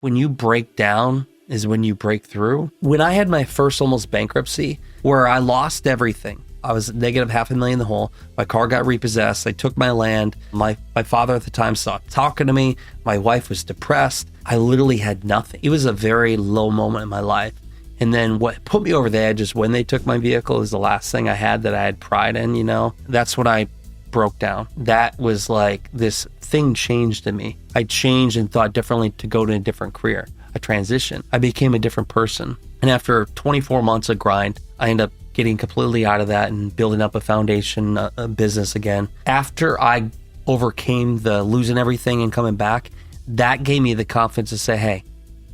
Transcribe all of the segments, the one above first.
when you break down is when you break through. When I had my first almost bankruptcy where I lost everything, I was negative $500,000 in the hole. My car got repossessed. They took my land. My father at the time stopped talking to me. My wife was depressed. I literally had nothing. It was a very low moment in my life. And then what put me over the edge is when they took my vehicle is the last thing I had that I had pride in, you know? That's when I broke down. That was like this thing changed in me. I changed and thought differently to go to a different career, a transition. I became a different person. And after 24 months of grind, I ended up getting completely out of that and building up a foundation, a business again. After I overcame the losing everything and coming back, that gave me the confidence to say, hey,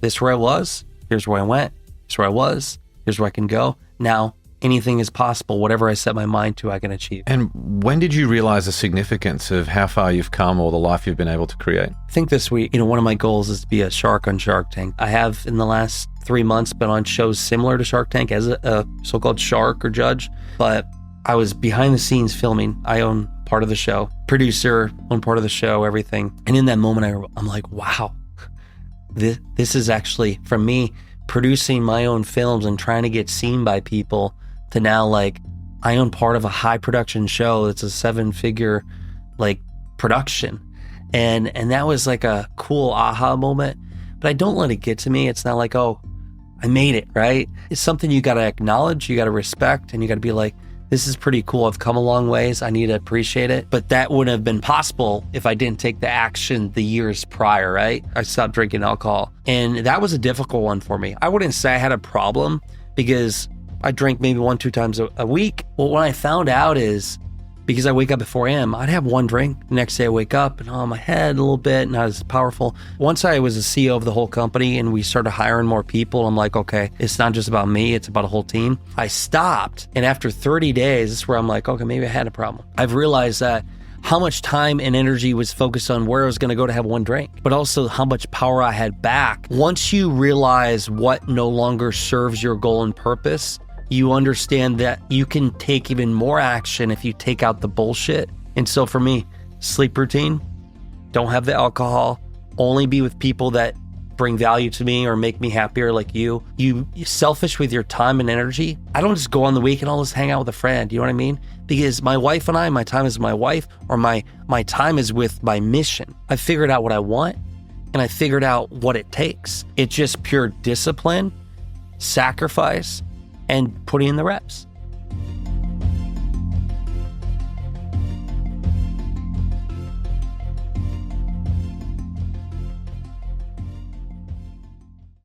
this is where I was, here's where I went, here's where I was, here's where I can go. Now, anything is possible. Whatever I set my mind to, I can achieve. And when did you realize the significance of how far you've come or the life you've been able to create? I think this week, one of my goals is to be a shark on Shark Tank. I have in the last 3 months been on shows similar to Shark Tank as a so-called shark or judge, but I was behind the scenes filming. I own part of the show, producer, own part of the show, everything. And in that moment, I'm like, wow, this is actually, from me, producing my own films and trying to get seen by people to now, like, I own part of a high production show. It's a 7-figure, like, production. And that was like a cool aha moment, but I don't let it get to me. It's not like, oh, I made it, right? It's something you got to acknowledge, you got to respect, and you got to be like, this is pretty cool. I've come a long ways. I need to appreciate it. But that wouldn't have been possible if I didn't take the action the years prior, right? I stopped drinking alcohol. And that was a difficult one for me. I wouldn't say I had a problem because I drank maybe 1-2 times a week. Well, what I found out is because I wake up at 4 a.m., I'd have one drink. The next day I wake up and my head a little bit, not as powerful. Once I was a CEO of the whole company and we started hiring more people, I'm like, okay, it's not just about me, it's about a whole team. I stopped. And after 30 days, this is where I'm like, okay, maybe I had a problem. I've realized that how much time and energy was focused on where I was going to go to have one drink, but also how much power I had back. Once you realize what no longer serves your goal and purpose, you understand that you can take even more action if you take out the bullshit. And so for me, sleep routine, don't have the alcohol, only be with people that bring value to me or make me happier like you. You're selfish with your time and energy. I don't just go on the weekend, I'll just hang out with a friend, you know what I mean? Because my wife and I, my time is my wife, or my time is with my mission. I figured out what I want and I figured out what it takes. It's just pure discipline, sacrifice, and putting in the reps.